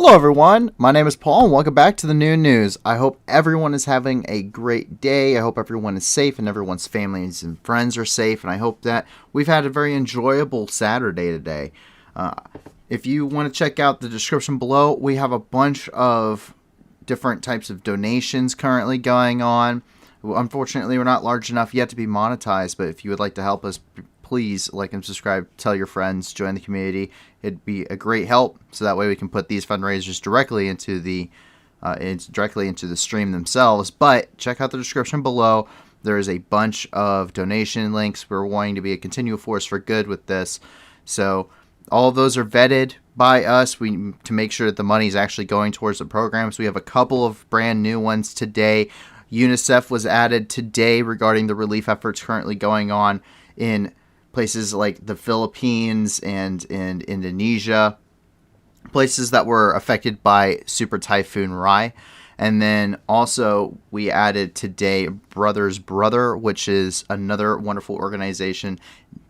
Hello everyone, my name is Paul and welcome back to the new news. I hope everyone is having a great day. I hope everyone is safe and everyone's families and friends are safe, and I hope that we've had a very enjoyable Saturday today. If you want to check out the description below, we have a bunch of different types of donations currently going on. Unfortunately, we're not large enough yet to be monetized, but if you would like to help us, please like and subscribe, tell your friends, join the community. It'd be a great help, so that way we can put these fundraisers directly into the stream themselves. But check out the description below. There is a bunch of donation links. We're wanting to be a continual force for good with this, so all of those are vetted by us to make sure that the money is actually going towards the programs. We have a couple of brand new ones today. UNICEF was added today regarding the relief efforts currently going on in places like the Philippines and in Indonesia, places that were affected by Super Typhoon Rai. And then also we added today Brothers Brother, which is another wonderful organization.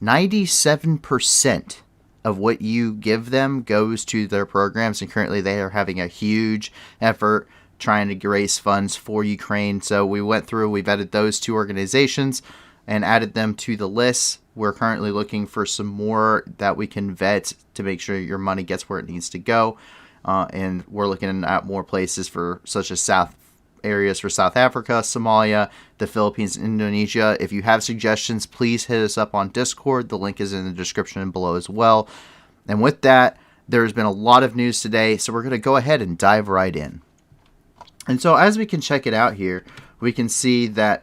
97% of what you give them goes to their programs, and currently they are having a huge effort trying to raise funds for Ukraine. So we went through, we vetted those two organizations and added them to the list. We're currently looking for some more that we can vet to make sure your money gets where it needs to go. And we're looking at more places for such as South areas for South Africa, Somalia, the Philippines, and Indonesia. If you have suggestions, please hit us up on Discord. The link is in the description below as well. And with that, there's been a lot of news today, so we're going to go ahead and dive right in. And so as we can check it out here, we can see that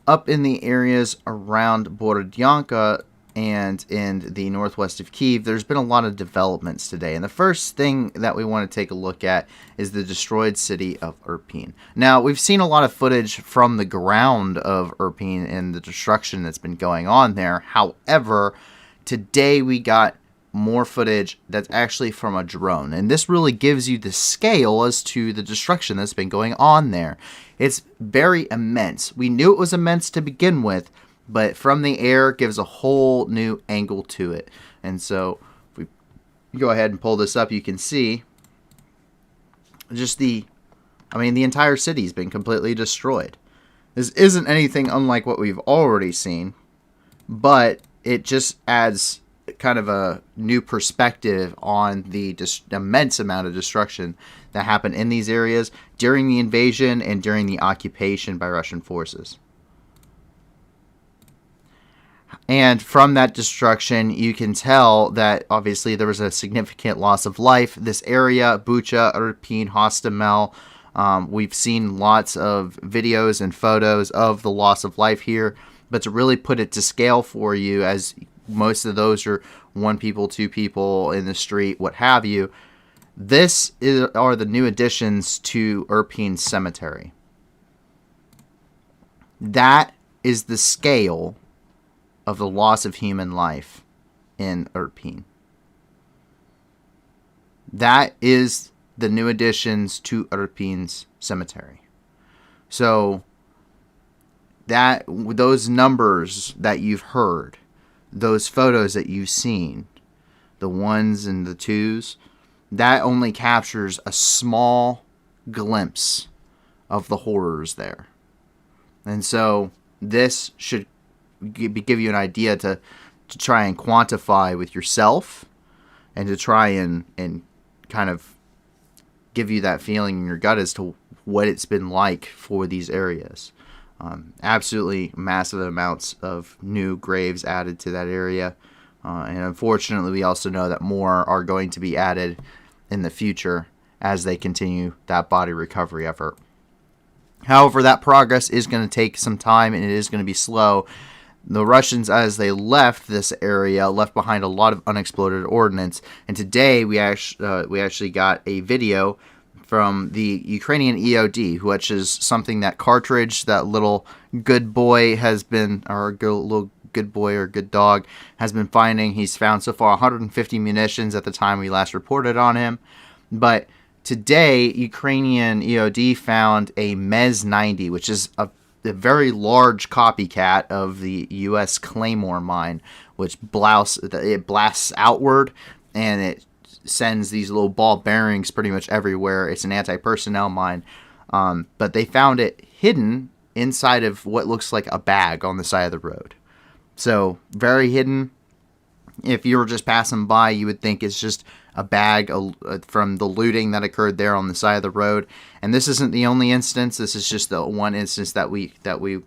up in the areas around Borodyanka and in the northwest of Kyiv, there's been a lot of developments today. And the first thing that we want to take a look at is the destroyed city of Irpin. Now, we've seen a lot of footage from the ground of Irpin and the destruction that's been going on there. However, today we got more footage that's actually from a drone, and this really gives you the scale as to the destruction that's been going on there. It's very immense. We knew it was immense to begin with, but from the air gives a whole new angle to it. And so if we go ahead and pull this up, you can see just the entire city's been completely destroyed. This isn't anything unlike what we've already seen, but it just adds kind of a new perspective on the immense amount of destruction that happened in these areas during the invasion and during the occupation by Russian forces. And from that destruction, you can tell that obviously there was a significant loss of life. This area, Bucha, Irpin, Hostomel, we've seen lots of videos and photos of the loss of life here, but to really put it to scale for you, as most of those are one people, two people in the street, what have you. Are the new additions to Irpin Cemetery. That is the scale of the loss of human life in Irpin. That is the new additions to Irpin's cemetery. So those numbers that you've heard, those photos that you've seen, the ones and the twos, that only captures a small glimpse of the horrors there. And so this should give you an idea to try and quantify with yourself, and to try and kind of give you that feeling in your gut as to what it's been like for these areas. Absolutely massive amounts of new graves added to that area. And unfortunately, we also know that more are going to be added in the future as they continue that body recovery effort. However, that progress is going to take some time, and it is going to be slow. The Russians, as they left this area, left behind a lot of unexploded ordnance. And today we actually got a video from the Ukrainian EOD, which is something that Cartridge, that little good boy, has been, or little good boy or good dog, has been finding. He's found so far 150 munitions at the time we last reported on him. But today, Ukrainian EOD found a MES 90, which is a very large copycat of the U.S. Claymore mine, which blasts outward, and it sends these little ball bearings pretty much everywhere. It's an anti-personnel mine, but they found it hidden inside of what looks like a bag on the side of the road. So very hidden. If you were just passing by, you would think it's just a bag from the looting that occurred there on the side of the road. And this isn't the only instance. This is just the one instance that we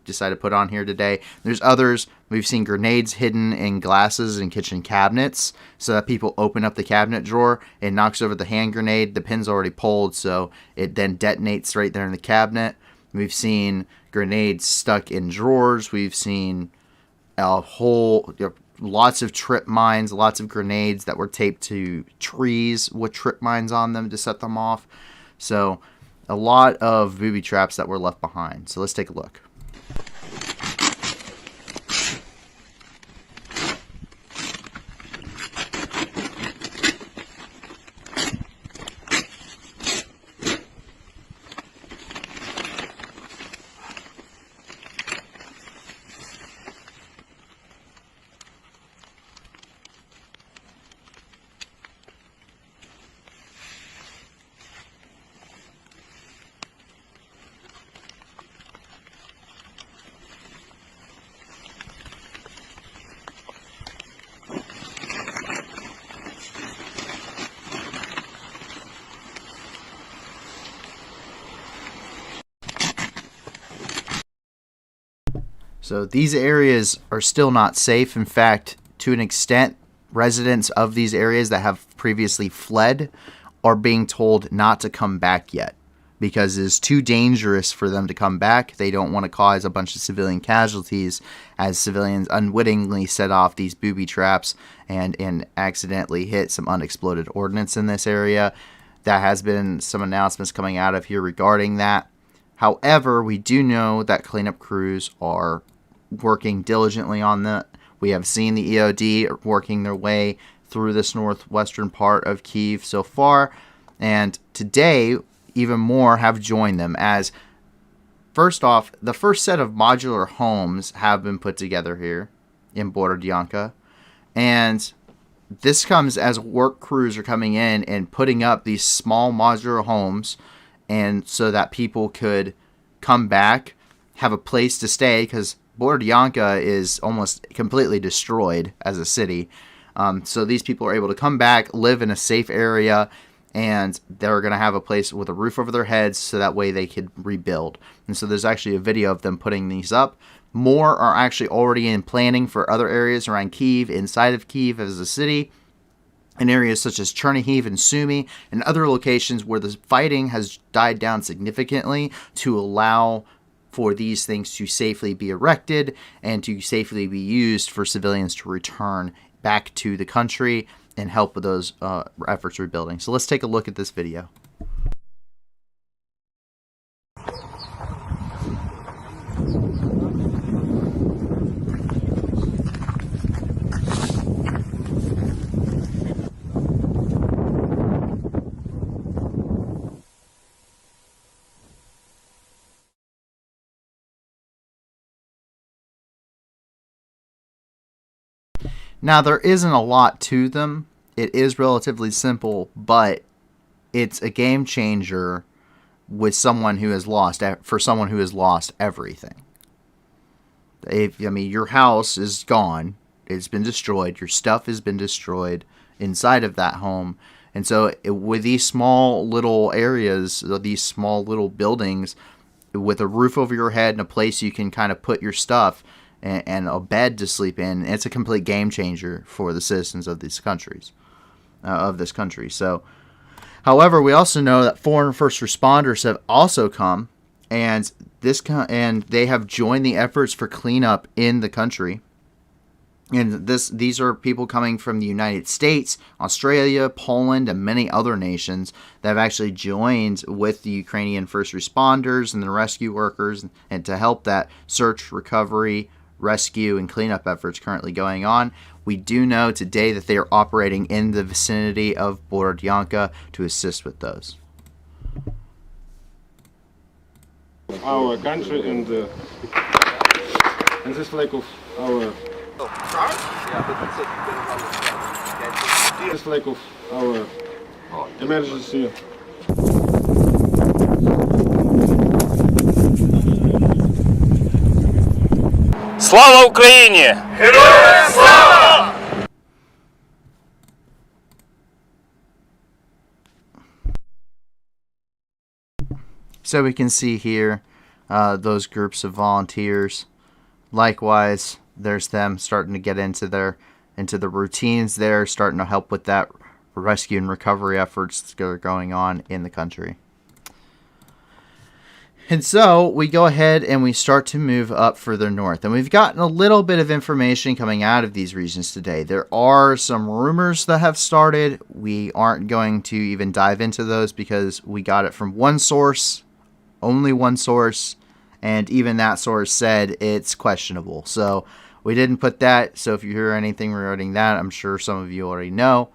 decided to put on here today. There's others. We've seen grenades hidden in glasses and kitchen cabinets, so that people open up the cabinet drawer, it knocks over the hand grenade. The pin's already pulled, so it then detonates right there in the cabinet. We've seen grenades stuck in drawers. We've seen lots of trip mines, lots of grenades that were taped to trees with trip mines on them to set them off. So a lot of booby traps that were left behind. So let's take a look. So these areas are still not safe. In fact, to an extent, residents of these areas that have previously fled are being told not to come back yet because it is too dangerous for them to come back. They don't want to cause a bunch of civilian casualties as civilians unwittingly set off these booby traps and accidentally hit some unexploded ordnance in this area. That has been some announcements coming out of here regarding that. However, we do know that cleanup crews are working diligently on that. We have seen the EOD working their way through this northwestern part of Kyiv so far, and today even more have joined them. As first off, the first set of modular homes have been put together here in Borodyanka, and this comes as work crews are coming in and putting up these small modular homes, and so that people could come back, have a place to stay, because Borodyanka is almost completely destroyed as a city. So these people are able to come back, live in a safe area, and they're going to have a place with a roof over their heads so that way they could rebuild. And so there's actually a video of them putting these up. More are actually already in planning for other areas around Kyiv, inside of Kyiv as a city, in areas such as Chernihiv and Sumy, and other locations where the fighting has died down significantly to allow for these things to safely be erected and to safely be used for civilians to return back to the country and help with those efforts rebuilding. So let's take a look at this video. Now, there isn't a lot to them. It is relatively simple, but it's a game changer with someone who has lost, for someone who has lost everything. Your house is gone. It's been destroyed. Your stuff has been destroyed inside of that home. And so with these small little areas, these small little buildings, with a roof over your head and a place you can kind of put your stuff, and a bed to sleep in, it's a complete game changer for the citizens of these countries, this country. So, however, we also know that foreign first responders have also come, and they have joined the efforts for cleanup in the country. And these are people coming from the United States, Australia, Poland, and many other nations that have actually joined with the Ukrainian first responders and the rescue workers, and to help that search, recovery, rescue, and cleanup efforts currently going on. We do know today that they are operating in the vicinity of Borodyanka to assist with those. Our country and this flag of our this flag of our Emergency. Слава Україні! Героям слава! So we can see here those groups of volunteers. Likewise, there's them starting to get into the routines there, starting to help with that rescue and recovery efforts that are going on in the country. And so we go ahead and we start to move up further north. And we've gotten a little bit of information coming out of these regions today. There are some rumors that have started. We aren't going to even dive into those because we got it from one source, only one source, and even that source said it's questionable. So we didn't put that. So if you hear anything regarding that, I'm sure some of you already know.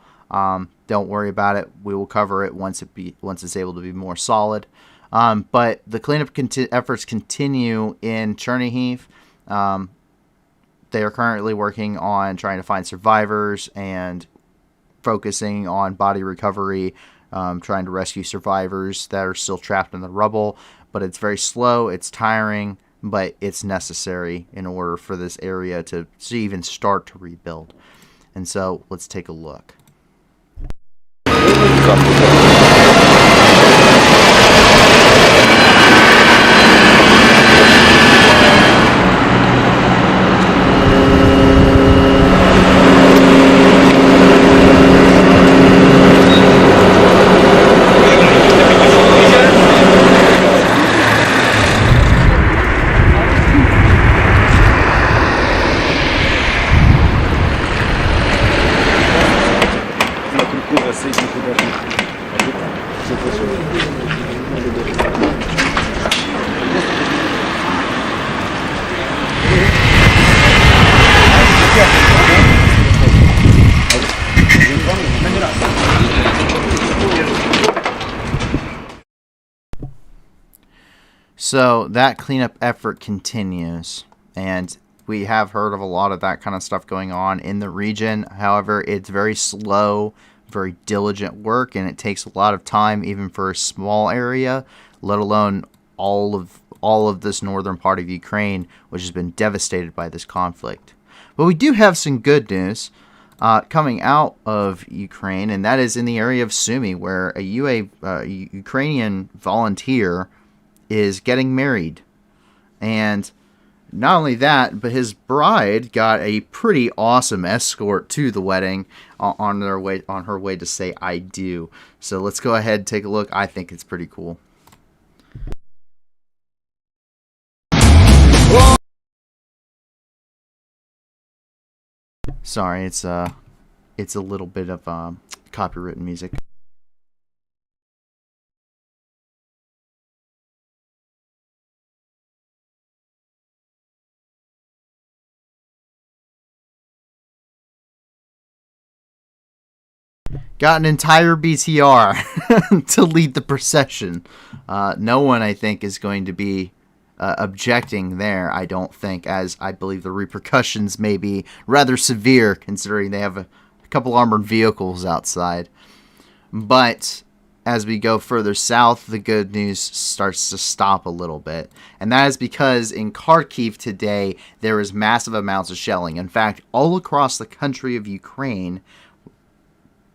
Don't worry about it. We will cover it once it's able to be more solid. But the cleanup efforts continue in Chernihiv. They are currently working on trying to find survivors and focusing on body recovery, trying to rescue survivors that are still trapped in the rubble. But it's very slow, it's tiring, but it's necessary in order for this area to even start to rebuild. And so let's take a look. So that cleanup effort continues, and we have heard of a lot of that kind of stuff going on in the region. However, it's very slow, very diligent work, and it takes a lot of time even for a small area, let alone all of this northern part of Ukraine, which has been devastated by this conflict. But we do have some good news coming out of Ukraine, and that is in the area of Sumy, where a Ukrainian volunteer is getting married. And not only that, but his bride got a pretty awesome escort to the wedding on her way to say I do. So let's go ahead and take a look. I think it's pretty cool. Sorry, it's a little bit of copywritten music. Got an entire BTR to lead the procession. No one, I think, is going to be objecting there, I don't think, as I believe the repercussions may be rather severe considering they have a couple armored vehicles outside. But as we go further south, the good news starts to stop a little bit. And that is because in Kharkiv today, there is massive amounts of shelling. In fact, all across the country of Ukraine,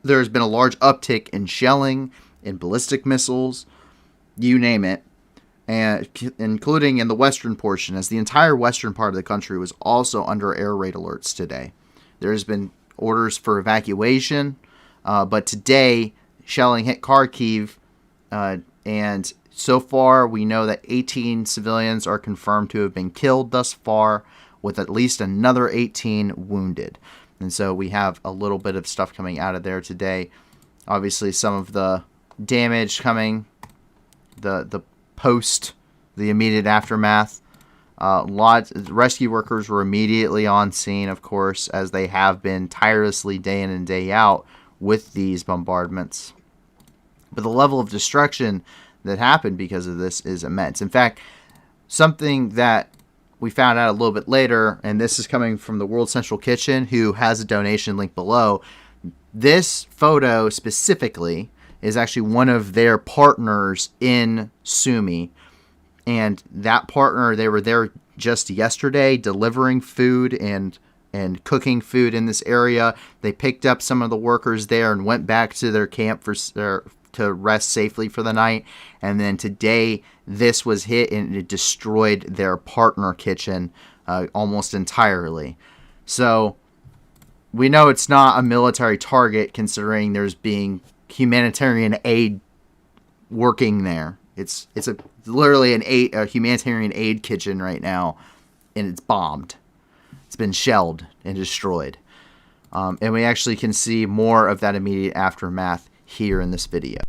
there's been a large uptick in shelling, in ballistic missiles, you name it, and including in the western portion, as the entire western part of the country was also under air raid alerts today. There's been orders for evacuation, but today shelling hit Kharkiv, and so far we know that 18 civilians are confirmed to have been killed thus far, with at least another 18 wounded. And so we have a little bit of stuff coming out of there today. Obviously, some of the damage coming, the post, the immediate aftermath. Rescue workers were immediately on scene, of course, as they have been tirelessly day in and day out with these bombardments. But the level of destruction that happened because of this is immense. In fact, something that we found out a little bit later, and this is coming from the World Central Kitchen, who has a donation link below. This photo specifically is actually one of their partners in Sumy. And that partner, they were there just yesterday delivering food and cooking food in this area. They picked up some of the workers there and went back to their camp to rest safely for the night. And then today, this was hit and it destroyed their partner kitchen almost entirely. So we know it's not a military target, considering there's being humanitarian aid working there. It's literally a humanitarian aid kitchen right now, and it's bombed. It's been shelled and destroyed. And we actually can see more of that immediate aftermath here in this video.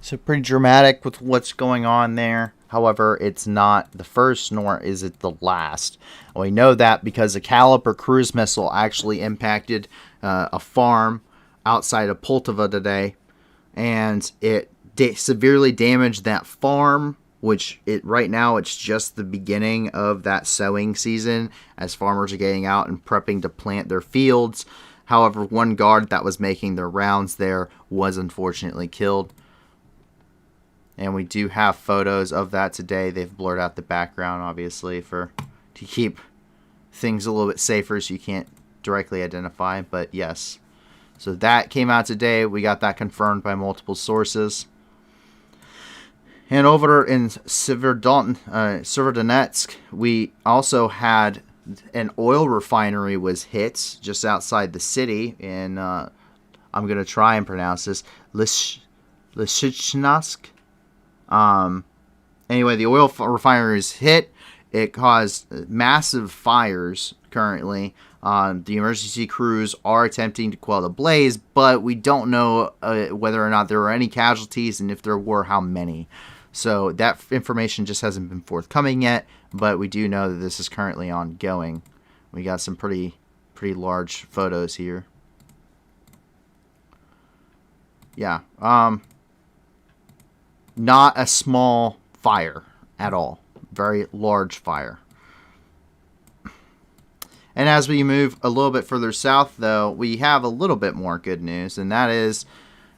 So pretty dramatic with what's going on there. However, it's not the first, nor is it the last. We know that because a Caliber cruise missile actually impacted a farm outside of Poltava today, and it severely damaged that farm. Which right now it's just the beginning of that sowing season, as farmers are getting out and prepping to plant their fields. However, one guard that was making their rounds there was unfortunately killed. And we do have photos of that today. They've blurred out the background, obviously, to keep things a little bit safer so you can't directly identify. But yes, so that came out today. We got that confirmed by multiple sources. And over in Severodonetsk, we also had an oil refinery was hit just outside the city in, I'm going to try and pronounce this, Lysychansk. Anyway, the oil refinery is hit. It caused massive fires currently. The emergency crews are attempting to quell the blaze, but we don't know whether or not there were any casualties, and if there were, how many. So that information just hasn't been forthcoming yet, but we do know that this is currently ongoing. We got some pretty large photos here. Yeah. Not a small fire at all. Very large fire. And as we move a little bit further south, though, we have a little bit more good news, and that is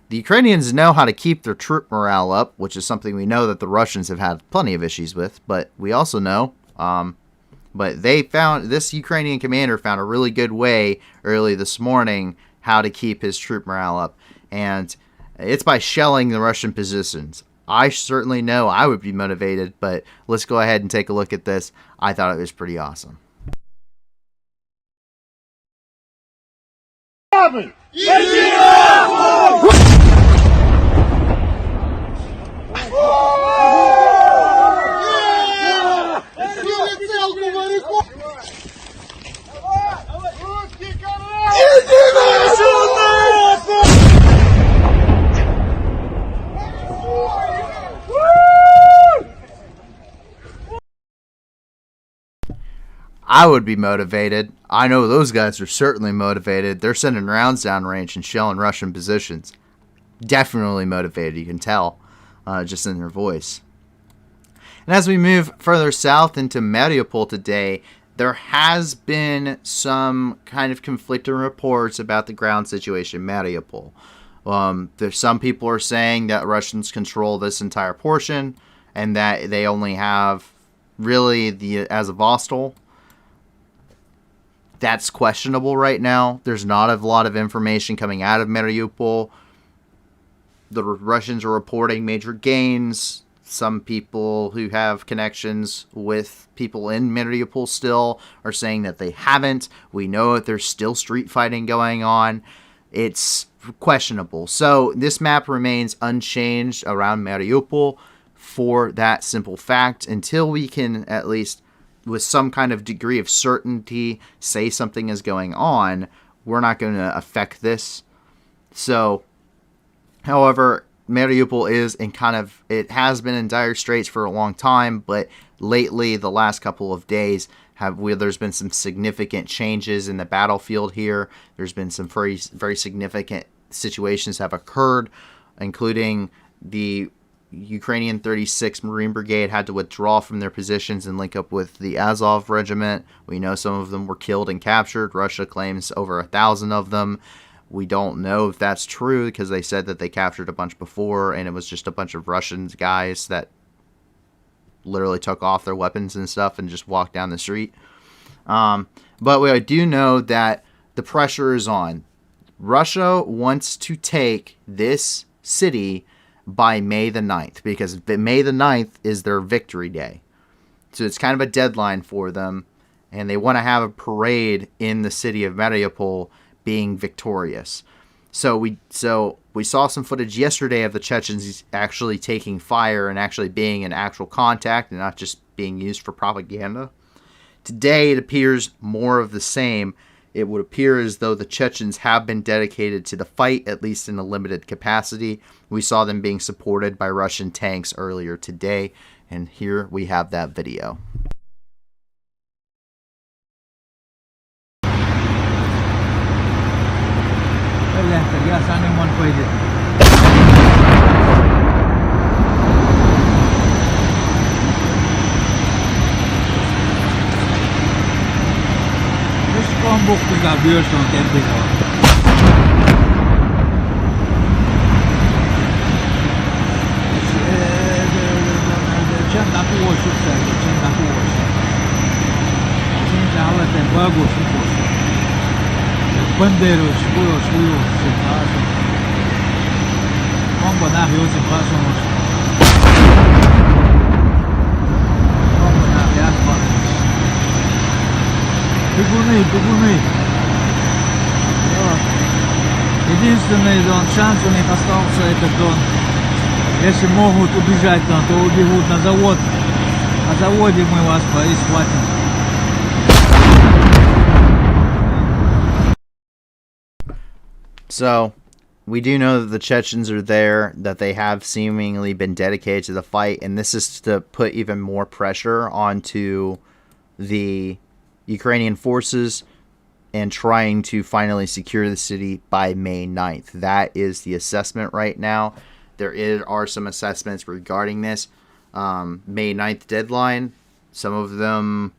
the Ukrainians know how to keep their troop morale up, which is something we know that the Russians have had plenty of issues with, but we also know, but this Ukrainian commander found a really good way early this morning how to keep his troop morale up, and it's by shelling the Russian positions. I certainly know I would be motivated, but let's go ahead and take a look at this. I thought it was pretty awesome. I would be motivated. I know those guys are certainly motivated. They're sending rounds downrange and shelling Russian positions. Definitely motivated, you can tell just in their voice. And as we move further south into Mediapol today, there has been some kind of conflicting reports about the ground situation in Mediapol. There's some people are saying that Russians control this entire portion and that they only have really the Azovstal. That's questionable right now. There's not a lot of information coming out of Mariupol. The Russians are reporting major gains. Some people who have connections with people in Mariupol still are saying that they haven't. We know that there's still street fighting going on. It's questionable. So this map remains unchanged around Mariupol for that simple fact until we can at least, with some kind of degree of certainty, say something is going on. We're not going to affect this. So, however, Mariupol is in it has been in dire straits for a long time, but lately, the last couple of days, there's been some significant changes in the battlefield here. There's been some very, very significant situations have occurred, including the Ukrainian 36th Marine Brigade had to withdraw from their positions and link up with the Azov Regiment. We know some of them were killed and captured. Russia claims over 1,000 of them. We don't know if that's true because they said that they captured a bunch before and it was just a bunch of Russian guys that literally took off their weapons and stuff and just walked down the street. But we do know that the pressure is on. Russia wants to take this city by May the 9th because May the 9th is their victory day. So it's kind of a deadline for them, and they want to have a parade in the city of Mariupol being victorious. So we saw some footage yesterday of the Chechens actually taking fire and actually being in actual contact and not just being used for propaganda. Today it appears more of the same. It would appear as though the Chechens have been dedicated to the fight, at least in a limited capacity. We saw them being supported by Russian tanks earlier today, and here we have that video. Единственный шанс у них остался, это если могут убежать, то убегут на завод. На заводе мы вас и схватим. So, we do know that the Chechens are there, that they have seemingly been dedicated to the fight, and this is to put even more pressure onto the Ukrainian forces and trying to finally secure the city by May 9th. That is the assessment right now. There are some assessments regarding this May 9th deadline. Some of them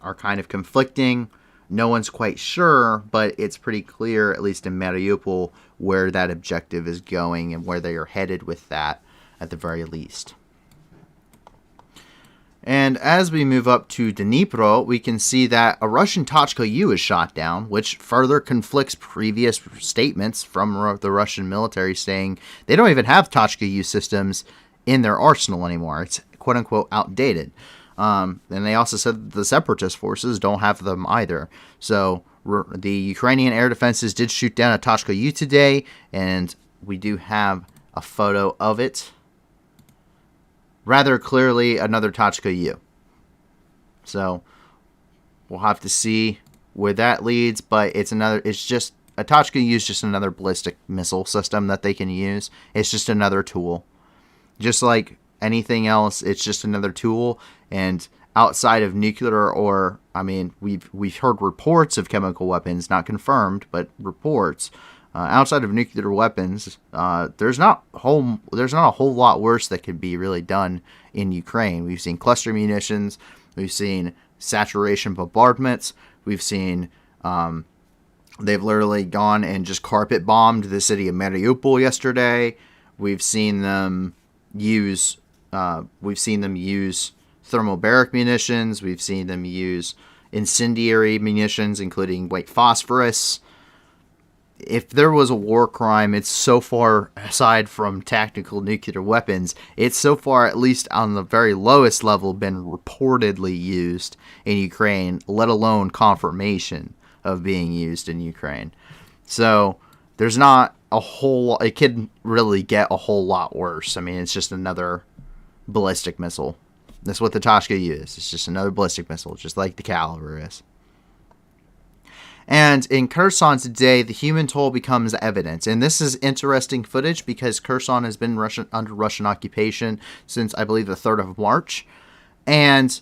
are kind of conflicting. No one's quite sure, but it's pretty clear, at least in Mariupol, where that objective is going and where they are headed with that at the very least. And as we move up to Dnipro, we can see that a Russian Tachka U is shot down, which further conflicts previous statements from the Russian military saying they don't even have Tachka U systems in their arsenal anymore. It's quote-unquote outdated. And they also said that the separatist forces don't have them either. So the Ukrainian air defenses did shoot down a Tachka U today, and we do have a photo of it. Rather clearly another Tachka U. So we'll have to see where that leads, but it's just a Tachka U is just another ballistic missile system that they can use. It's just another tool. Just like anything else, it's just another tool. And outside of nuclear, or I mean, we've heard reports of chemical weapons, not confirmed, but reports. Outside of nuclear weapons, there's not a whole lot worse that could be really done in Ukraine. We've seen cluster munitions, we've seen saturation bombardments, we've seen they've literally gone and just carpet bombed the city of Mariupol yesterday. We've seen them use thermobaric munitions. We've seen them use incendiary munitions, including white phosphorus. If there was a war crime, it's so far aside from tactical nuclear weapons, it's so far, at least on the very lowest level, been reportedly used in Ukraine, let alone confirmation of being used in Ukraine. So there's not a whole, it could really get a whole lot worse. I mean, it's just another ballistic missile. That's what the Tachka U is. It's just another ballistic missile, just like the caliber is. And in Kherson today, the human toll becomes evident. And this is interesting footage because Kherson has been under Russian occupation since, I believe, the 3rd of March. And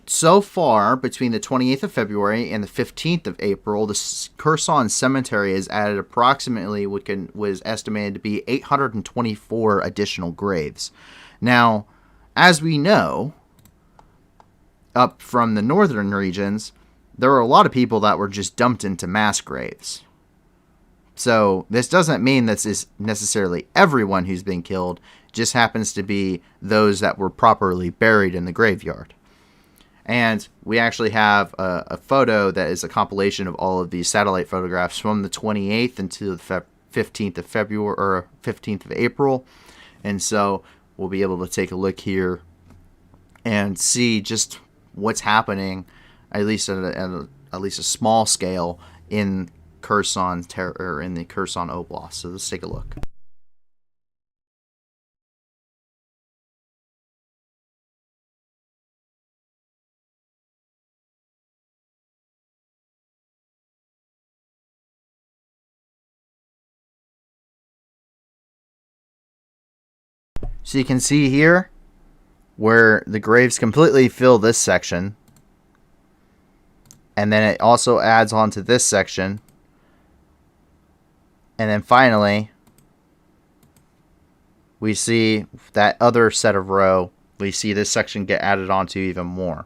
so far, between the 28th of February and the 15th of April, the Kherson cemetery has added approximately what was estimated to be 824 additional graves. Now, as we know, up from the northern regions, there were a lot of people that were just dumped into mass graves. So this doesn't mean this is necessarily everyone who's been killed. It just happens to be those that were properly buried in the graveyard. And we actually have a photo that is a compilation of all of these satellite photographs from the 28th until the 15th of February or 15th of April. And so we'll be able to take a look here and see just what's happening, at least at a small scale in Kherson or in the Kherson Oblast. So let's take a look. So you can see here where the graves completely fill this section. And then it also adds on to this section. And then finally, we see that other set of row. We see this section get added onto even more.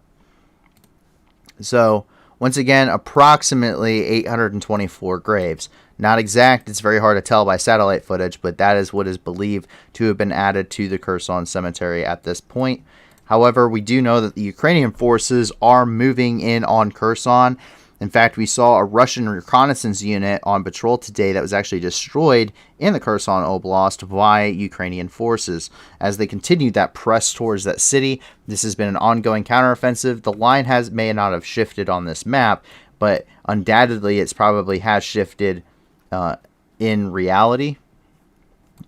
So, once again, approximately 824 graves. Not exact, it's very hard to tell by satellite footage, but that is what is believed to have been added to the Kherson cemetery at this point. However, we do know that the Ukrainian forces are moving in on Kherson. In fact, we saw a Russian reconnaissance unit on patrol today that was actually destroyed in the Kherson Oblast by Ukrainian forces. As they continued that press towards that city, this has been an ongoing counteroffensive. The line may not have shifted on this map, but undoubtedly it's probably has shifted in reality,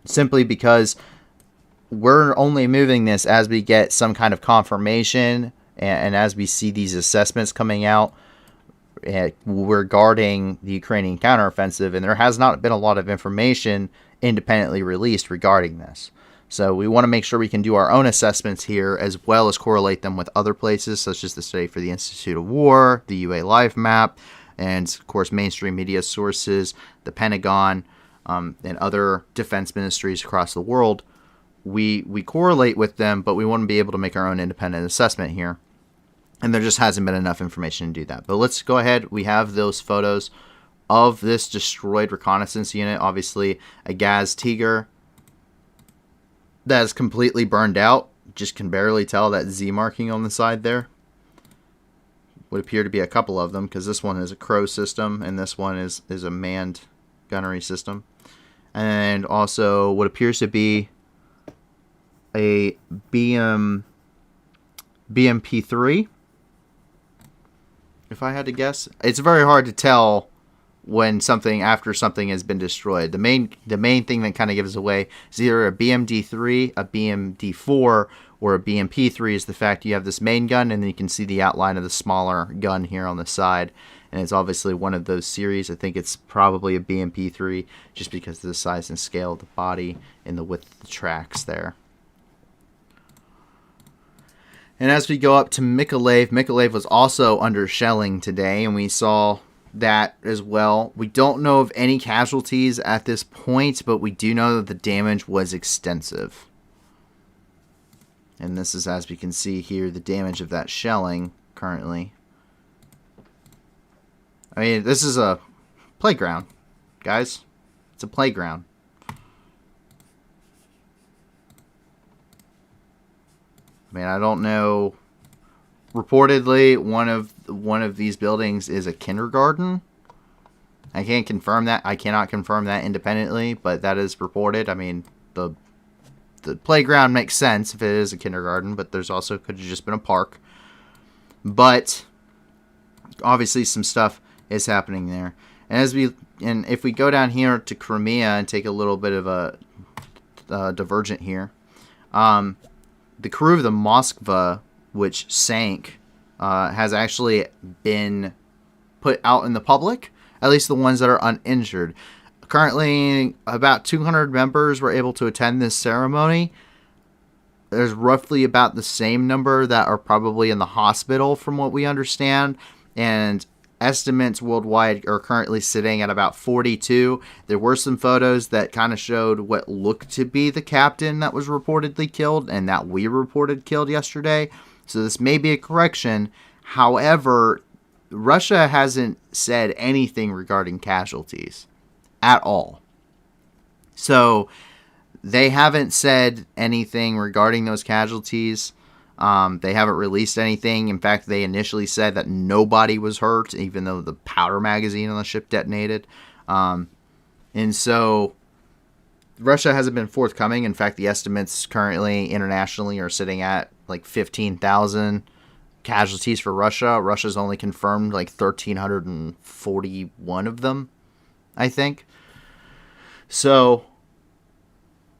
simply because we're only moving this as we get some kind of confirmation and as we see these assessments coming out regarding the Ukrainian counteroffensive, and there has not been a lot of information independently released regarding this. So we want to make sure we can do our own assessments here as well as correlate them with other places such as the Study for the Institute of War, the UA Live Map, and of course mainstream media sources, the Pentagon, and other defense ministries across the world. We correlate with them, but we want to be able to make our own independent assessment here. And there just hasn't been enough information to do that. But let's go ahead. We have those photos of this destroyed reconnaissance unit. Obviously, a Gaz Tiger that is completely burned out. Just can barely tell that Z marking on the side there. Would appear to be a couple of them, because this one is a Crow system and this one is a manned gunnery system. And also what appears to be a BMP-3, if I had to guess. It's very hard to tell when after something has been destroyed. The main thing that kind of gives away is either a BMD-3, a BMD-4, or a BMP-3 is the fact you have this main gun, and then you can see the outline of the smaller gun here on the side. And it's obviously one of those series. I think it's probably a BMP-3 just because of the size and scale of the body and the width of the tracks there. And as we go up to Mklav was also under shelling today, and we saw that as well. We don't know of any casualties at this point, but we do know that the damage was extensive. And this is, as we can see here, the damage of that shelling currently. I mean, this is a playground, guys. It's a playground. I mean, I don't know. Reportedly, one of these buildings is a kindergarten. I can't confirm that. I cannot confirm that independently, but that is reported. I mean, the playground makes sense if it is a kindergarten, but there's also could have just been a park. But obviously, some stuff is happening there. And if we go down here to Crimea and take a little bit of a divergent here, the crew of the Moskva, which sank, has actually been put out in the public, at least the ones that are uninjured. Currently, about 200 members were able to attend this ceremony. There's roughly about the same number that are probably in the hospital from what we understand, and estimates worldwide are currently sitting at about 42. There were some photos that kind of showed what looked to be the captain that was reportedly killed and that we reported killed yesterday. So this may be a correction. However, Russia hasn't said anything regarding casualties at all. So they haven't said anything regarding those casualties. They haven't released anything. In fact, they initially said that nobody was hurt, even though the powder magazine on the ship detonated. And so Russia hasn't been forthcoming. In fact, the estimates currently internationally are sitting at like 15,000 casualties for Russia. Russia's only confirmed like 1,341 of them, I think. So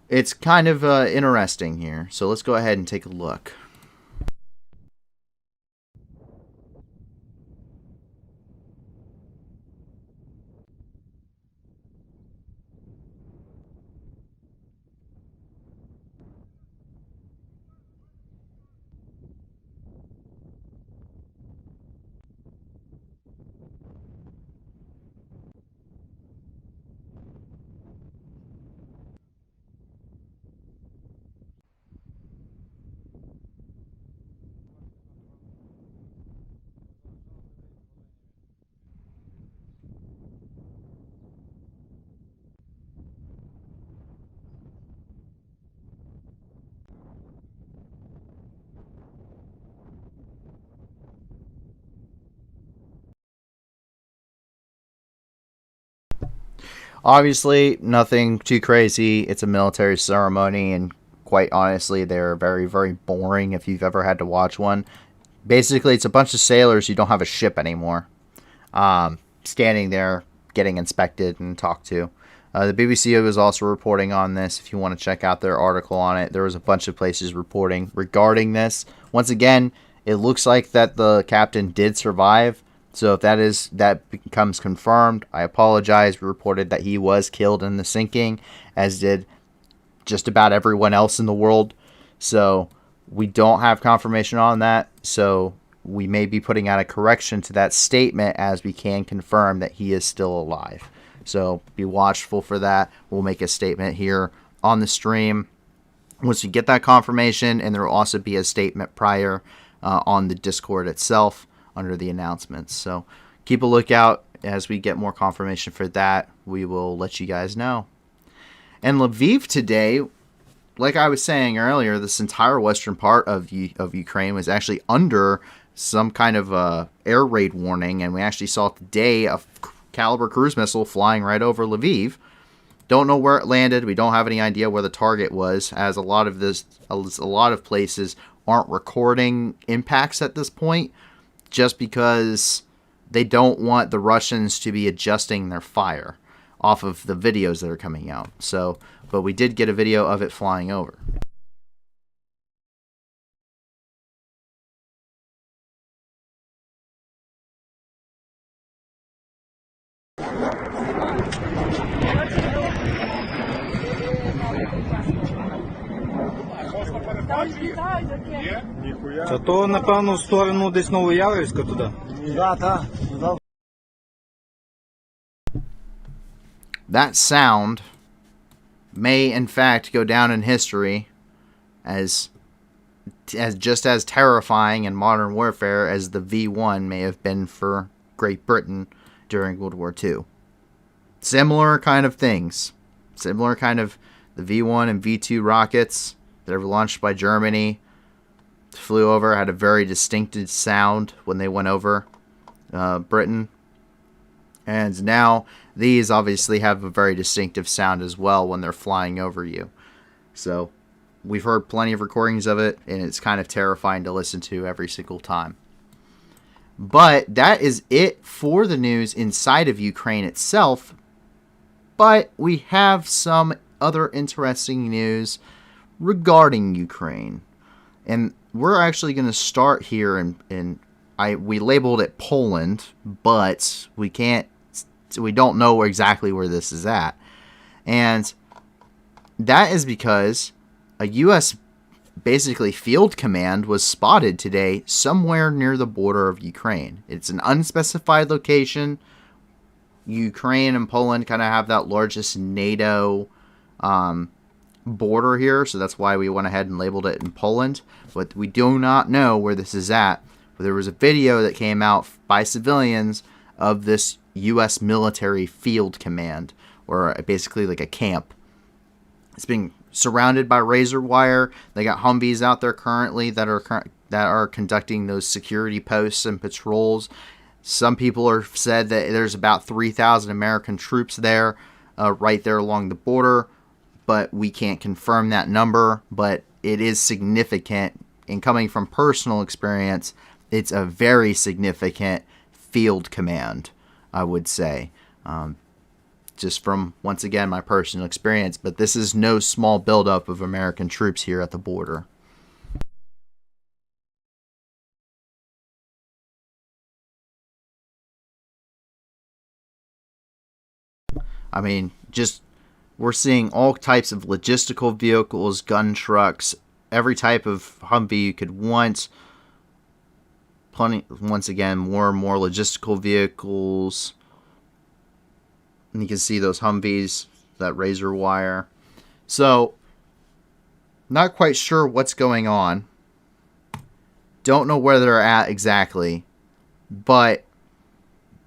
it's kind of interesting here. So let's go ahead and take a look. Obviously, nothing too crazy. It's a military ceremony, and quite honestly, they're very, very boring if you've ever had to watch one. Basically, it's a bunch of sailors who don't have a ship anymore, standing there getting inspected and talked to. The BBC was also reporting on this. If you want to check out their article on it, there was a bunch of places reporting regarding this. Once again, it looks like that the captain did survive. So if that becomes confirmed, I apologize. We reported that he was killed in the sinking, as did just about everyone else in the world. So we don't have confirmation on that. So we may be putting out a correction to that statement as we can confirm that he is still alive. So be watchful for that. We'll make a statement here on the stream once we get that confirmation, and there will also be a statement prior on the Discord itself under the announcements. So keep a lookout as we get more confirmation for that. We will let you guys know. And Lviv today, like I was saying earlier, this entire western part of Ukraine was actually under some kind of air raid warning, and we actually saw today a caliber cruise missile flying right over Lviv. Don't know where it landed. We don't have any idea where the target was, as a lot of places aren't recording impacts at this point, just because they don't want the Russians to be adjusting their fire off of the videos that are coming out. So, but we did get a video of it flying over. Це то, напевно, в сторону десь Новояворівська туди. That sound may in fact go down in history as just as terrifying in modern warfare as the V1 may have been for Great Britain during World War II. Similar kind of things. Similar kind of the V1 and V2 rockets that were launched by Germany, flew over, had a very distinctive sound when they went over Britain. And now these obviously have a very distinctive sound as well when they're flying over you. So we've heard plenty of recordings of it, and it's kind of terrifying to listen to every single time. But that is it for the news inside of Ukraine itself. But we have some other interesting news regarding Ukraine. And we're actually going to start here in we labeled it Poland, but we don't know exactly where this is at. And that is because a U.S. basically field command was spotted today somewhere near the border of Ukraine. It's an unspecified location. Ukraine and Poland kind of have that largest NATO border here, so that's why we went ahead and labeled it in Poland. But we do not know where this is at. But there was a video that came out by civilians of this U.S. military field command, or basically like a camp. It's being surrounded by razor wire. They got Humvees out there currently that are conducting those security posts and patrols. Some people have said that there's about 3,000 American troops there, right there along the border, but we can't confirm that number. But it is significant, and coming from personal experience, it's a very significant field command, I would say. Just from, once again, my personal experience. But this is no small buildup of American troops here at the border. I mean, just we're seeing all types of logistical vehicles, gun trucks, every type of Humvee you could want. Plenty, once again, more and more logistical vehicles. And you can see those Humvees, that razor wire. So, not quite sure what's going on. Don't know where they're at exactly. But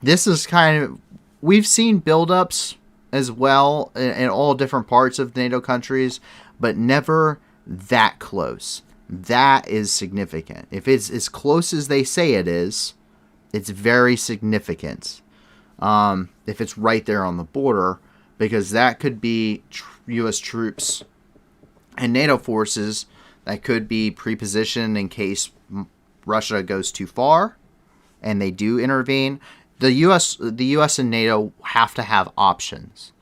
this is kind of... We've seen buildups as well in all different parts of NATO countries, but never that close. That is significant. If it's as close as they say it is, it's very significant. If it's right there on the border, because that could be U.S. troops and NATO forces that could be pre-positioned in case Russia goes too far and they do intervene. The U.S. and NATO have to have options.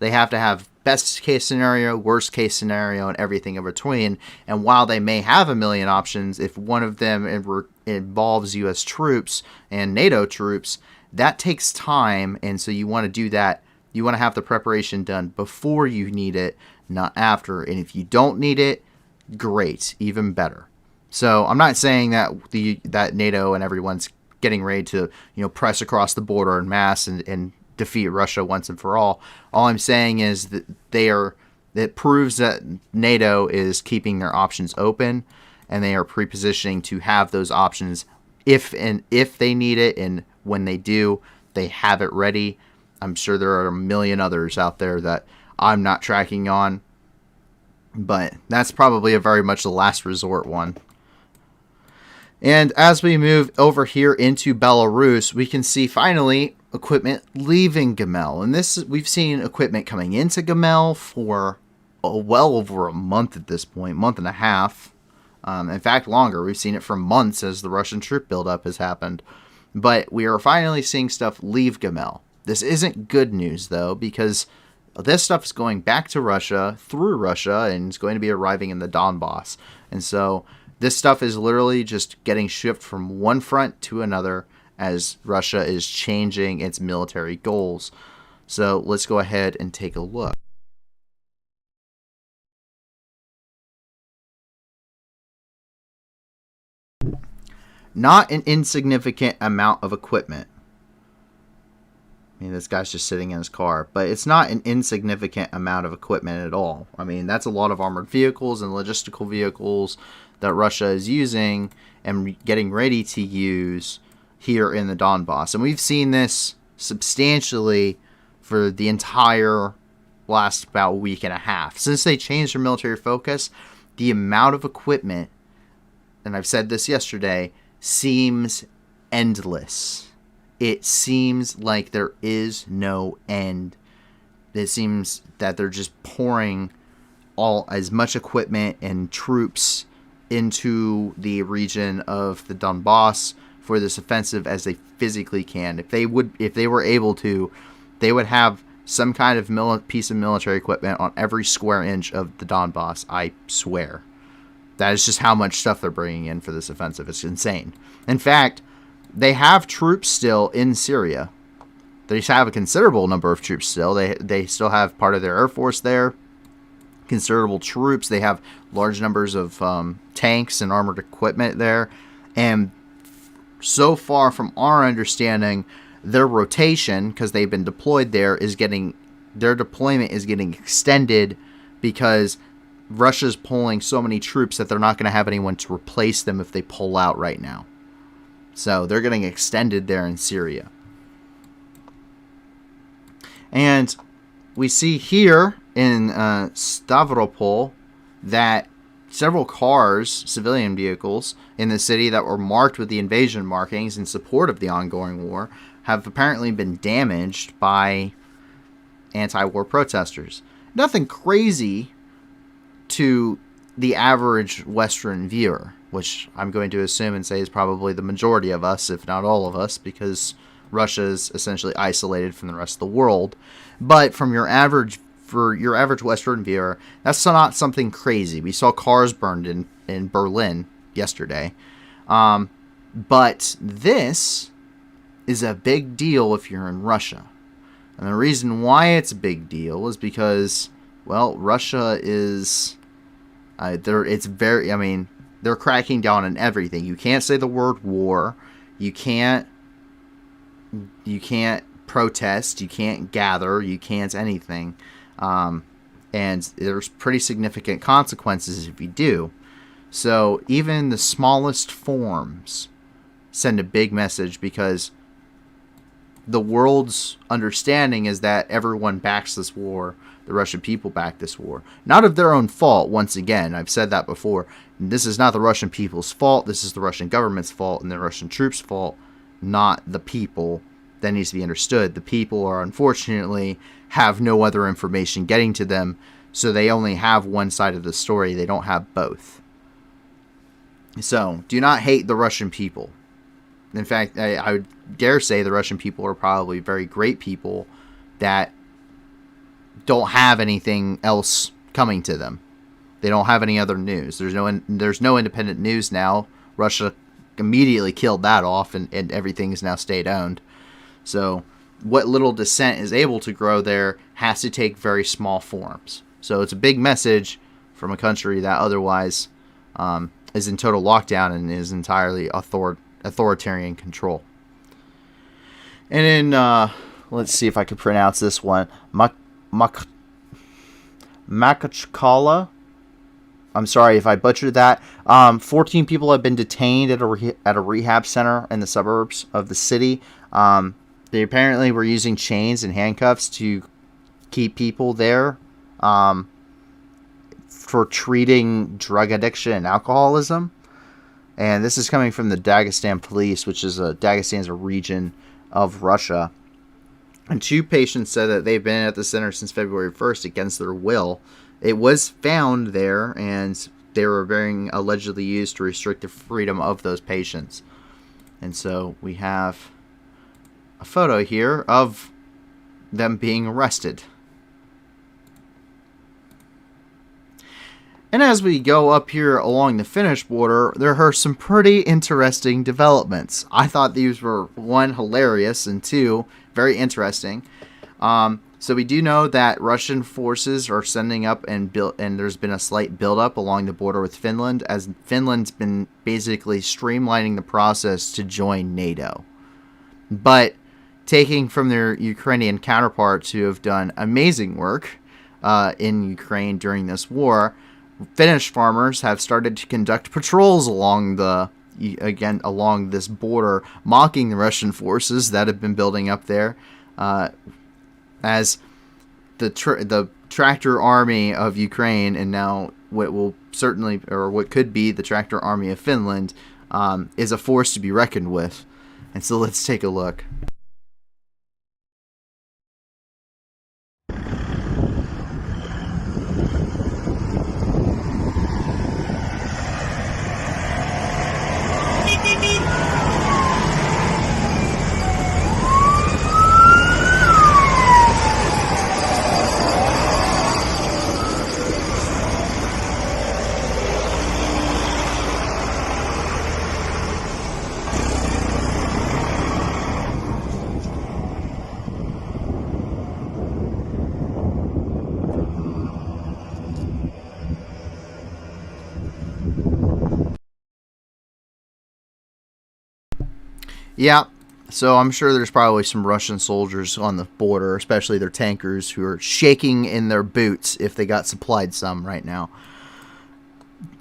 They have to have best case scenario, worst case scenario, and everything in between. And while they may have a million options, if one of them involves U.S. troops and NATO troops, that takes time. And so you want to do that. You want to have the preparation done before you need it, not after. And if you don't need it, great, even better. So I'm not saying that that NATO and everyone's getting ready to, press across the border en masse and defeat Russia once and for all. All I'm saying is that it proves that NATO is keeping their options open, and they are pre-positioning to have those options if they need it, and when they do, they have it ready. I'm sure there are a million others out there that I'm not tracking on, but that's probably a very much the last resort one. And as we move over here into Belarus, we can see finally equipment leaving Gomel. And we've seen equipment coming into Gomel for well over a month at this point, month and a half. In fact, longer. We've seen it for months as the Russian troop buildup has happened. But we are finally seeing stuff leave Gomel. This isn't good news, though, because this stuff is going back to Russia, through Russia, and it's going to be arriving in the Donbass. And so this stuff is literally just getting shipped from one front to another as Russia is changing its military goals. So let's go ahead and take a look. Not an insignificant amount of equipment. I mean, this guy's just sitting in his car, but it's not an insignificant amount of equipment at all. I mean, that's a lot of armored vehicles and logistical vehicles that Russia is using and getting ready to use here in the Donbass. And we've seen this substantially for the entire last about week and a half. Since they changed their military focus, the amount of equipment, and I've said this yesterday, seems endless. It seems like there is no end. It seems that they're just pouring as much equipment and troops into the region of the Donbass for this offensive as they physically can. If they were able to, they would have some kind of piece of military equipment on every square inch of the Donbass. I swear. That is just how much stuff they're bringing in for this offensive. It's insane. In fact, they have troops still in Syria. They have a considerable number of troops still. They still have part of their air force there, considerable troops. They have large numbers of tanks and armored equipment there. And so far from our understanding, their rotation, because they've been deployed there, their deployment is getting extended because Russia's pulling so many troops that they're not going to have anyone to replace them if they pull out right now. So they're getting extended there in Syria. And we see here in Stavropol that several cars, civilian vehicles, in the city that were marked with the invasion markings in support of the ongoing war have apparently been damaged by anti-war protesters. Nothing crazy to the average Western viewer, which I'm going to assume and say is probably the majority of us, if not all of us, because Russia is essentially isolated from the rest of the world. But for your average Western viewer, that's not something crazy. We saw cars burned in Berlin yesterday. But this is a big deal if you're in Russia. And the reason why it's a big deal is because, well, Russia is... they're cracking down on everything. You can't say the word war. You can't protest. You can't gather. You can't anything. And there's pretty significant consequences if you do. So even the smallest forms send a big message, because the world's understanding is that everyone backs this war. The Russian people back this war. Not of their own fault, once again. I've said that before. This is not the Russian people's fault. This is the Russian government's fault and the Russian troops' fault, not the people. That needs to be understood. The people are, unfortunately, have no other information getting to them, so they only have one side of the story. They don't have both. So, do not hate the Russian people. In fact, I would dare say the Russian people are probably very great people that don't have anything else coming to them. They don't have any other news. There's no independent news now. Russia immediately killed that off, and everything is now state-owned. So what little dissent is able to grow there has to take very small forms. So it's a big message from a country that otherwise is in total lockdown and is entirely authoritarian control. And in, let's see if I can pronounce this one, Makachkala. I'm sorry if I butchered that. 14 people have been detained at a rehab center in the suburbs of the city. They apparently were using chains and handcuffs to keep people there for treating drug addiction and alcoholism. And this is coming from the Dagestan police, which is Dagestan's a region of Russia. And 2 patients said that they've been at the center since February 1st against their will. It was found there, and they were being allegedly used to restrict the freedom of those patients. And so we have a photo here of them being arrested. And as we go up here along the Finnish border, there are some pretty interesting developments. I thought these were, 1, hilarious, and 2, very interesting. So we do know that Russian forces are sending up and there's been a slight buildup along the border with Finland, as Finland's been basically streamlining the process to join NATO. But taking from their Ukrainian counterparts who have done amazing work in Ukraine during this war, Finnish farmers have started to conduct patrols along this border, mocking the Russian forces that have been building up there, as the tractor army of Ukraine, and now what could be the tractor army of Finland, is a force to be reckoned with. And so let's take a look. Yeah, so I'm sure there's probably some Russian soldiers on the border, especially their tankers, who are shaking in their boots if they got supplied some right now.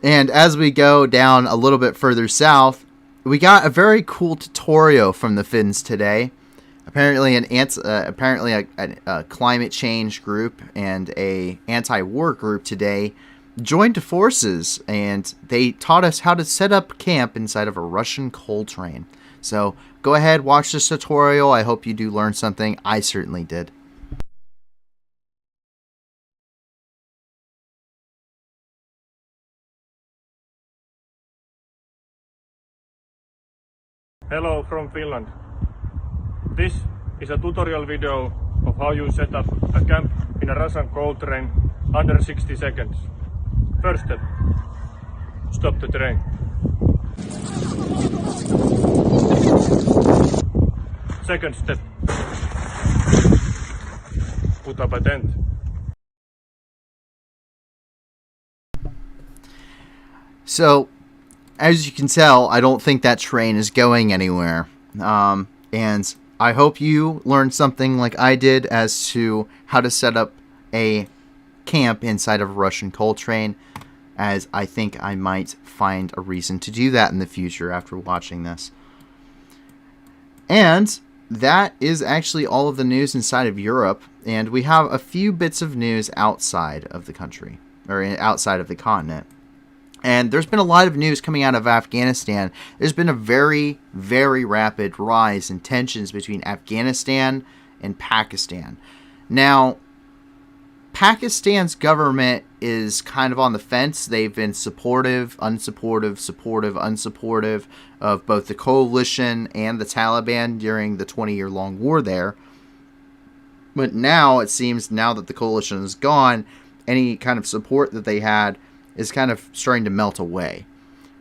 And as we go down a little bit further south, we got a very cool tutorial from the Finns today. Apparently, a climate change group and a anti-war group today joined forces, and they taught us how to set up camp inside of a Russian coal train. So go ahead, watch this tutorial. I hope you do learn something. I certainly did. Hello from Finland. This is a tutorial video of how you set up a camp in a Russian coal train under 60 seconds. First step, stop the train. Second step, put up a tent. So, as you can tell, I don't think that train is going anywhere. And I hope you learned something like I did as to how to set up a camp inside of a Russian coal train, as I think I might find a reason to do that in the future after watching this. And that is actually all of the news inside of Europe, and we have a few bits of news outside of the country, or outside of the continent. And there's been a lot of news coming out of Afghanistan. There's been a very, very rapid rise in tensions between Afghanistan and Pakistan. Now, Pakistan's government is kind of on the fence. They've been supportive, unsupportive, supportive, unsupportive of both the coalition and the Taliban during the 20-year-long war there. But now, it seems, now that the coalition is gone, any kind of support that they had is kind of starting to melt away.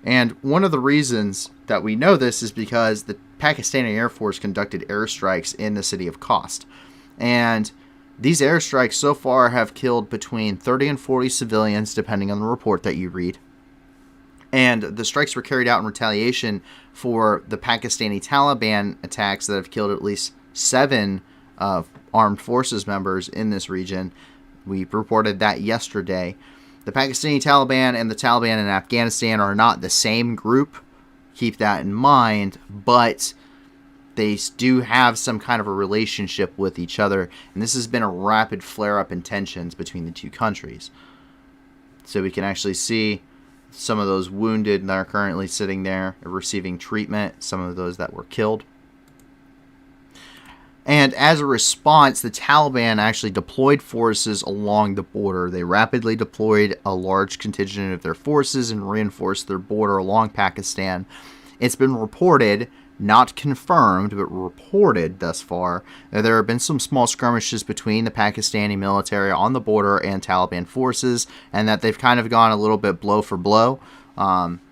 And one of the reasons that we know this is because the Pakistani Air Force conducted airstrikes in the city of Khost. And these airstrikes so far have killed between 30 and 40 civilians, depending on the report that you read. And the strikes were carried out in retaliation for the Pakistani Taliban attacks that have killed at least 7 armed forces members in this region. We reported that yesterday. The Pakistani Taliban and the Taliban in Afghanistan are not the same group. Keep that in mind. But they do have some kind of a relationship with each other. And this has been a rapid flare-up in tensions between the two countries. So we can actually see some of those wounded that are currently sitting there receiving treatment. Some of those that were killed. And as a response, the Taliban actually deployed forces along the border. They rapidly deployed a large contingent of their forces and reinforced their border along Pakistan. It's been reported, not confirmed, but reported thus far, that there have been some small skirmishes between the Pakistani military on the border and Taliban forces, and that they've kind of gone a little bit blow for blow.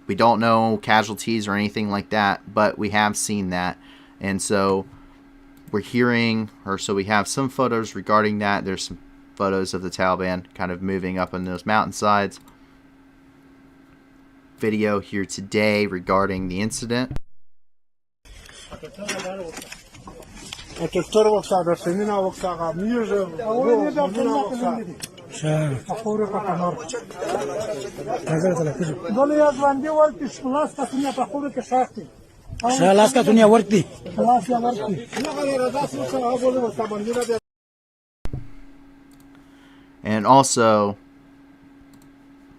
We don't know casualties or anything like that, but we have seen that. And so we're hearing, or so we have some photos regarding that. There's some photos of the Taliban kind of moving up on those mountainsides. Video here today regarding the incident. And also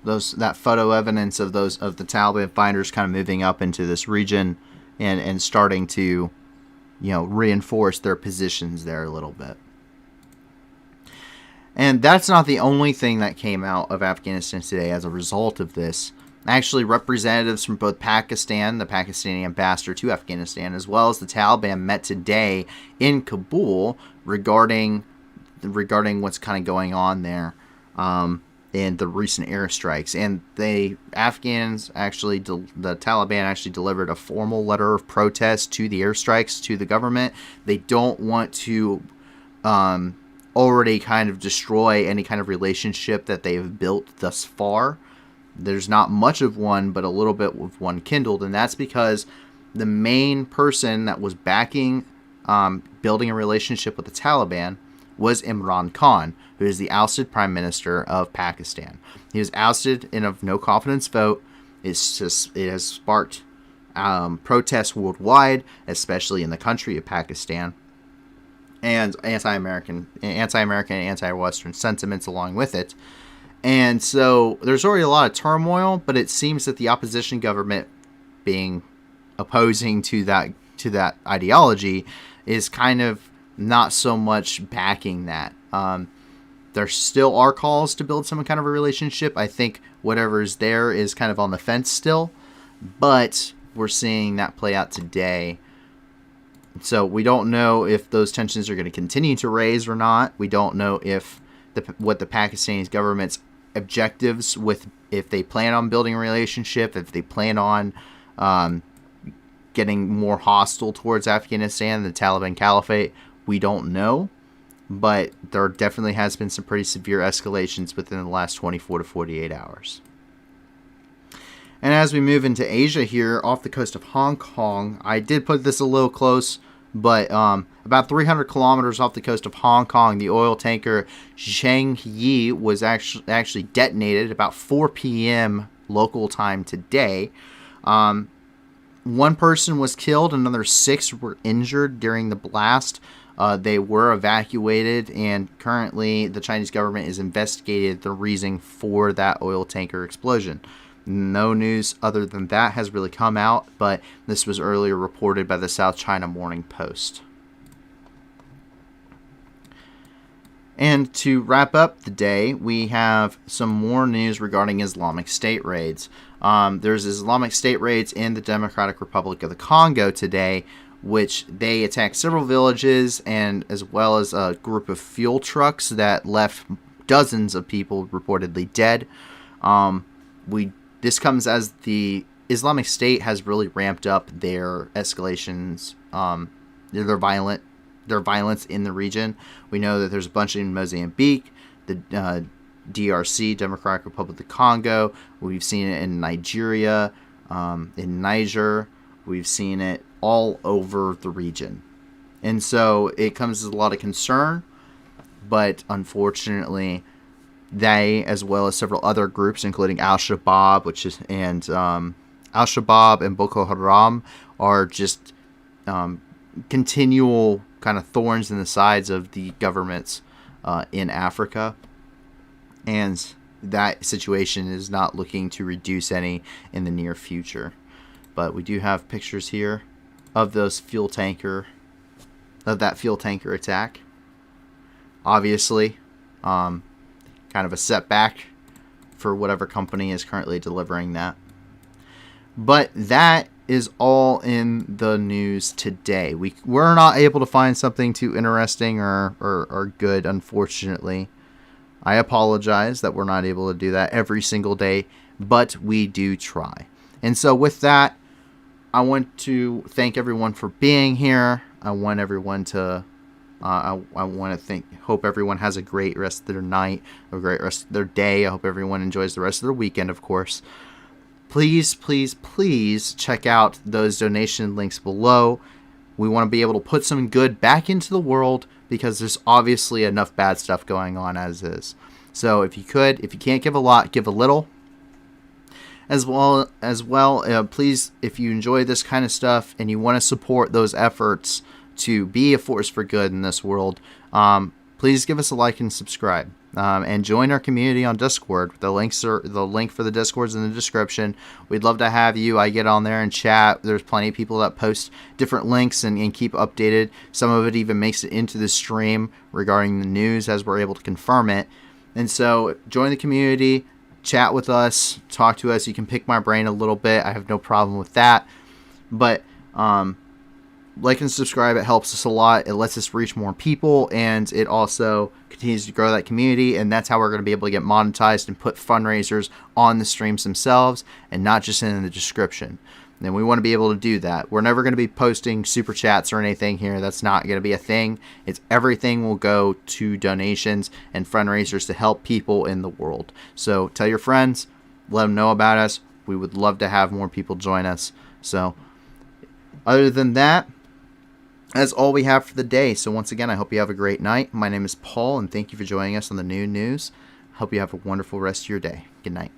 that photo evidence of the Taliban fighters kind of moving up into this region and starting to, reinforce their positions there a little bit. And that's not the only thing that came out of Afghanistan today as a result of this. Actually, representatives from both Pakistan, the Pakistani ambassador to Afghanistan, as well as the Taliban met today in Kabul regarding what's kind of going on there in the recent airstrikes. And the Taliban actually delivered a formal letter of protest to the airstrikes to the government. They don't want to already kind of destroy any kind of relationship that they've built thus far. There's not much of one, but a little bit of one kindled, and that's because the main person that was backing building a relationship with the Taliban was Imran Khan, who is the ousted prime minister of Pakistan. He was ousted in a no confidence vote. It has sparked protests worldwide, especially in the country of Pakistan, and anti-American and anti-Western sentiments along with it. And so there's already a lot of turmoil, but it seems that the opposition government, being opposing to that ideology, is kind of not so much backing that. There still are calls to build some kind of a relationship. I think whatever is there is kind of on the fence still, but we're seeing that play out today. So we don't know if those tensions are going to continue to raise or not. We don't know what the Pakistani government's objectives if they plan on building a relationship, if they plan on getting more hostile towards Afghanistan, the Taliban Caliphate. We don't know, but there definitely has been some pretty severe escalations within the last 24 to 48 hours. And as we move into Asia here, off the coast of Hong Kong, I did put this a little close, but about 300 kilometers off the coast of Hong Kong, the oil tanker Zhengyi was actually detonated about 4 p.m. local time today. One person was killed, another 6 were injured during the blast. They were evacuated, and currently the Chinese government is investigating the reason for that oil tanker explosion. No news other than that has really come out, but this was earlier reported by the South China Morning Post. And to wrap up the day, we have some more news regarding Islamic State raids. There's Islamic State raids in the Democratic Republic of the Congo today, which they attacked several villages and as well as a group of fuel trucks that left dozens of people reportedly dead. This comes as the Islamic State has really ramped up their escalations, their violence in the region. We know that there's a bunch in Mozambique, the DRC, Democratic Republic of the Congo. We've seen it in Nigeria, in Niger. We've seen it all over the region. And so it comes as a lot of concern, but unfortunately, they, as well as several other groups, including Al-Shabaab, Al-Shabaab and Boko Haram, are just continual kind of thorns in the sides of the governments in Africa. And that situation is not looking to reduce any in the near future. But we do have pictures here of that fuel tanker attack. Obviously, kind of a setback for whatever company is currently delivering that. But that is all in the news today. We're not able to find something too interesting or good, unfortunately. I apologize that we're not able to do that every single day, but we do try. And so with that, I want to thank everyone for being here. I want everyone to hope everyone has a great rest of their night, a great rest of their day. I hope everyone enjoys the rest of their weekend, of course. Please, please, please check out those donation links below. We want to be able to put some good back into the world because there's obviously enough bad stuff going on as is. So if you can't give a lot, give a little. As well, please, if you enjoy this kind of stuff and you want to support those efforts to be a force for good in this world, please give us a like and subscribe. And join our community on Discord. The link for the Discord's in the description. We'd love to have you. I get on there and chat. There's plenty of people that post different links and keep updated. Some of it even makes it into the stream regarding the news as we're able to confirm it. And so join the community, chat with us, talk to us. You can pick my brain a little bit. I have no problem with that. But like and subscribe. It helps us a lot. It lets us reach more people, and it also continues to grow that community. And that's how we're going to be able to get monetized and put fundraisers on the streams themselves and not just in the description. And we want to be able to do that. We're never going to be posting super chats or anything here. That's not going to be a thing. Everything will go to donations and fundraisers to help people in the world. So tell your friends, let them know about us. We would love to have more people join us. So Other than that, that's all we have for the day. So once again, I hope you have a great night. My name is Paul, and thank you for joining us on the Noon News. Hope you have a wonderful rest of your day. Good night.